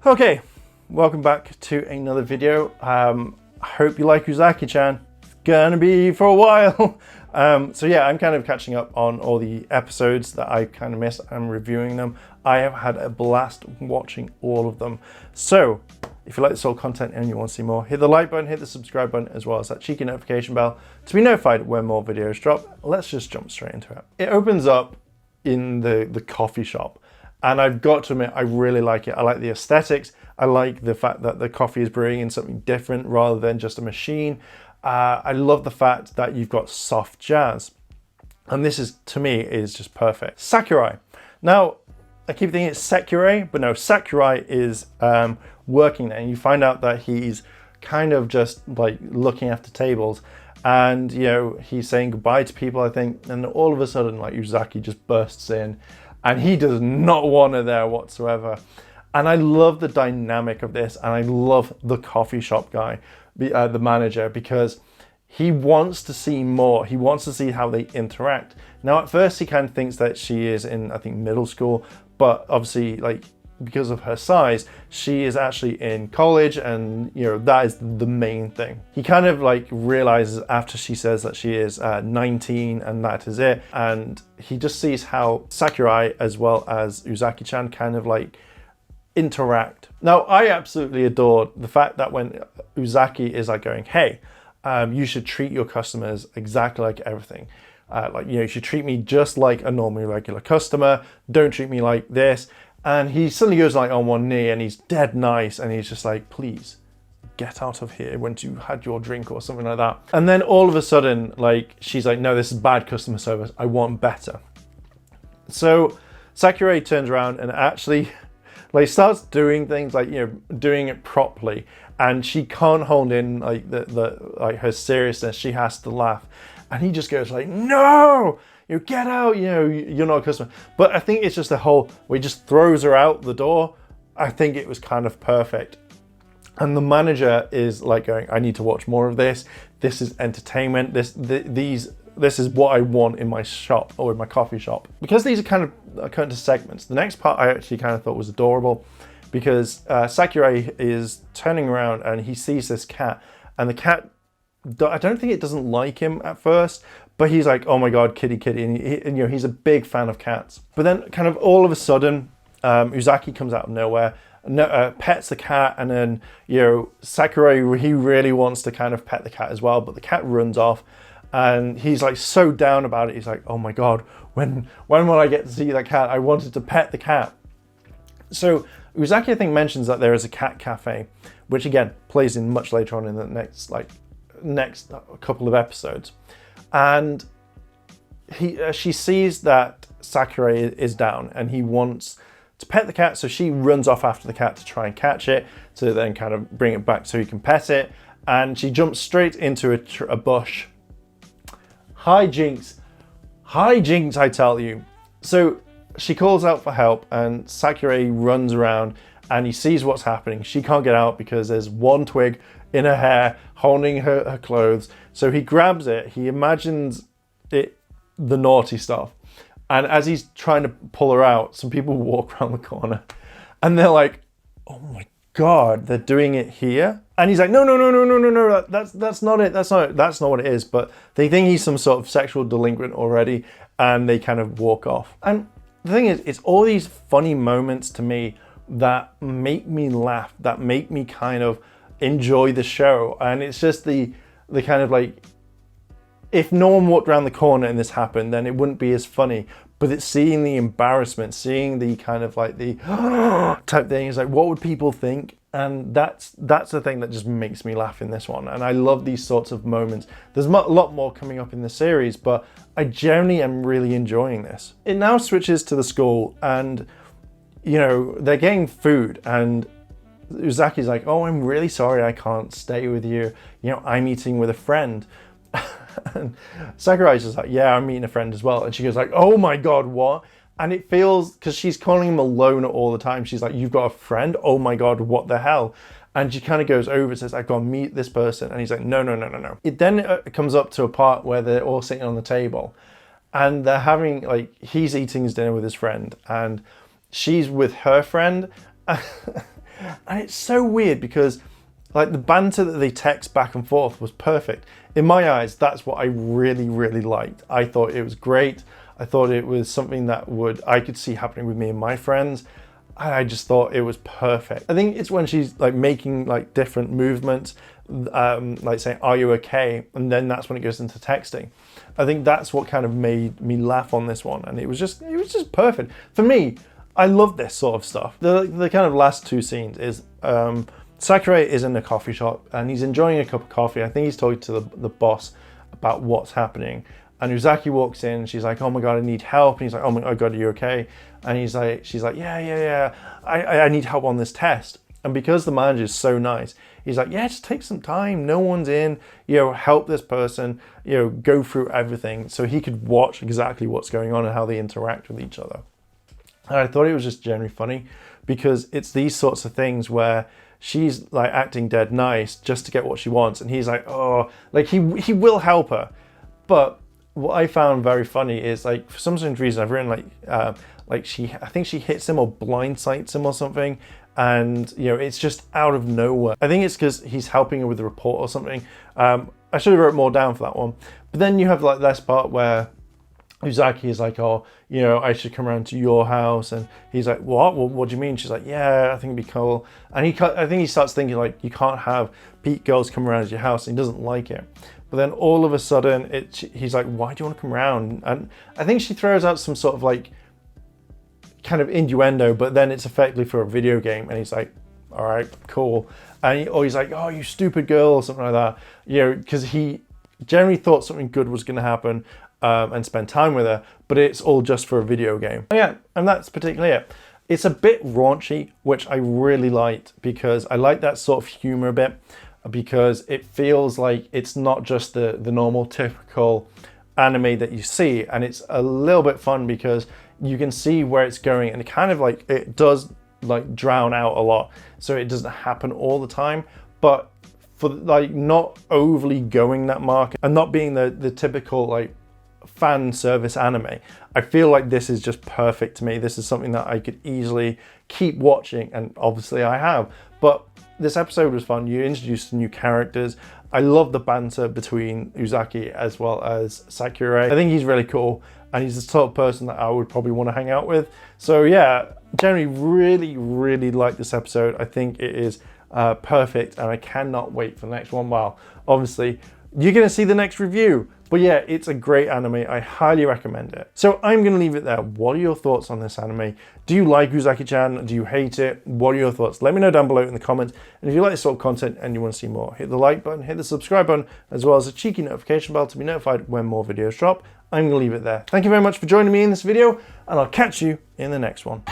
Okay, welcome back to another video. I hope you like Uzaki-chan. It's gonna be for a while. So yeah, I'm kind of catching up on all the episodes that I kind of missed. I'm reviewing them. I have had a blast watching all of them. So if you like this sort of content and you want to see more, hit the like button, hit the subscribe button, as well as that cheeky notification bell to be notified when more videos drop. Let's just jump straight into it. It opens up in the coffee shop. And I've got to admit, I really like it. I like the aesthetics. I like the fact that the coffee is brewing in something different rather than just a machine. I love the fact that you've got soft jazz. And this is, to me, is just perfect. Sakurai. Now, I keep thinking it's Sakurai, but no, Sakurai is working there. And you find out that he's kind of just like looking after tables. And, you know, he's saying goodbye to people, I think. And all of a sudden, like, Uzaki just bursts in. And he does not want her there whatsoever. And I love the dynamic of this. And I love the coffee shop guy, the manager, because he wants to see more. He wants to see how they interact. Now, at first, he kind of thinks that she is in, I think, middle school. But obviously, like, because of her size, she is actually in college, and you know that is the main thing. He kind of like realizes after she says that she is 19 and that is it, and he just sees how Sakurai as well as Uzaki-chan kind of like interact. Now, I absolutely adored the fact that when Uzaki is like going, hey, you should treat your customers exactly like everything. Like, you know, you should treat me just like a normal regular customer. Don't treat me like this. And he suddenly goes like on one knee and he's dead nice. And he's just like, please get out of here once you had your drink or something like that. And then all of a sudden, like, she's like, no, this is bad customer service. I want better. So Sakurai turns around and actually like starts doing things like, you know, doing it properly. And she can't hold in like like her seriousness. She has to laugh. And he just goes like, no! You get out, you know, you're not a customer. But I think it's just the whole, where he just throws her out the door. I think it was kind of perfect. And the manager is like going, I need to watch more of this. This is entertainment. This is what I want in my shop or in my coffee shop. Because these are kind of cut into segments. The next part I actually kind of thought was adorable because Sakurai is turning around and he sees this cat, and the cat, I don't think it doesn't like him at first, but he's like, oh my God, kitty, kitty. And you know, he's a big fan of cats. But then kind of all of a sudden, Uzaki comes out of nowhere, pets the cat. And then, you know, Sakurai, he really wants to kind of pet the cat as well, but the cat runs off. And he's like so down about it. He's like, oh my God, when will I get to see that cat? I wanted to pet the cat. So Uzaki, I think, mentions that there is a cat cafe, which again, plays in much later on in the next couple of episodes. And she sees that Sakurai is down and he wants to pet the cat, so she runs off after the cat to try and catch it, to then kind of bring it back so he can pet it, and she jumps straight into a bush. Hijinks, I tell you. So she calls out for help and Sakurai runs around and he sees what's happening. She can't get out because there's one twig in her hair holding her clothes. So he grabs it, he imagines it, the naughty stuff. And as he's trying to pull her out, some people walk around the corner and they're like, oh my God, they're doing it here? And he's like, no, that's not it, that's not what it is. But they think he's some sort of sexual delinquent already, and they kind of walk off. And the thing is, it's all these funny moments to me that make me laugh, that make me kind of enjoy the show. And it's just the kind of like, if no one walked around the corner and this happened, then it wouldn't be as funny. But it's seeing the embarrassment, seeing the kind of like the type thing. It's like, what would people think? And that's the thing that just makes me laugh in this one. And I love these sorts of moments. There's a lot more coming up in the series, but I generally am really enjoying this. It now switches to the school, and you know, they're getting food, and Uzaki's like, oh, I'm really sorry I can't stay with you. You know, I'm eating with a friend. And Sakurai's just like, yeah, I'm meeting a friend as well. And she goes like, oh my God, what? And it feels, because she's calling him alone all the time. She's like, you've got a friend? Oh my God, what the hell? And she kind of goes over and says, I've got to meet this person. And he's like, no. It then comes up to a part where they're all sitting on the table. And they're having, like, he's eating his dinner with his friend. And she's with her friend. And it's so weird because like the banter that they text back and forth was perfect. In my eyes, that's what I really, really liked. I thought it was great. I thought it was something that I could see happening with me and my friends. I just thought it was perfect. I think it's when she's like making like different movements, like saying, "Are you okay?" And then that's when it goes into texting. I think that's what kind of made me laugh on this one. And it was just perfect. For me, I love this sort of stuff. The kind of last two scenes is Sakura is in a coffee shop and he's enjoying a cup of coffee. I think he's talking to the boss about what's happening. And Uzaki walks in and she's like, "Oh my God, I need help." And he's like, "Oh my God, are you okay?" And she's like, yeah, I need help on this test. And because the manager is so nice, he's like, "Yeah, just take some time. No one's in, help this person, go through everything." So he could watch exactly what's going on and how they interact with each other. And I thought it was just generally funny because it's these sorts of things where she's like acting dead nice just to get what she wants. And he's like, oh, like he will help her. But what I found very funny is like, for some strange reason, I've written I think she hits him or blindsides him or something. And, it's just out of nowhere. I think it's because he's helping her with the report or something. I should have wrote more down for that one. But then you have like this part where Uzaki is like, "Oh, I should come around to your house." And he's like, "What? What do you mean?" She's like, "Yeah, I think it'd be cool." And I think he starts thinking like, you can't have Pete girls come around to your house. And he doesn't like it. But then all of a sudden, he's like, "Why do you want to come around?" And I think she throws out some sort of like kind of innuendo, but then it's effectively for a video game. And he's like, "All right, cool." And he's like, "Oh, you stupid girl," or something like that. Because he generally thought something good was going to happen. And spend time with her, but it's all just for a video game. Yeah, and that's particularly it. It's a bit raunchy, which I really liked because I like that sort of humor a bit, because it feels like it's not just the normal typical anime that you see, and it's a little bit fun because you can see where it's going, and it kind of like, it does like drown out a lot, so it doesn't happen all the time, but for like not overly going that mark and not being the typical like fan service anime, I feel like this is just perfect to me. This is something that I could easily keep watching, and obviously I have. But this episode was fun. You introduced new characters. I love the banter between Uzaki as well as Sakura. I think he's really cool, and he's the sort of person that I would probably want to hang out with. So yeah, generally really, really like this episode. I think it is perfect, and I cannot wait for the next one. Well, obviously, you're going to see the next review. But yeah, it's a great anime. I highly recommend it. So I'm going to leave it there. What are your thoughts on this anime? Do you like Uzaki-chan? Do you hate it? What are your thoughts? Let me know down below in the comments. And if you like this sort of content and you want to see more, hit the like button, hit the subscribe button, as well as a cheeky notification bell to be notified when more videos drop. I'm going to leave it there. Thank you very much for joining me in this video, and I'll catch you in the next one.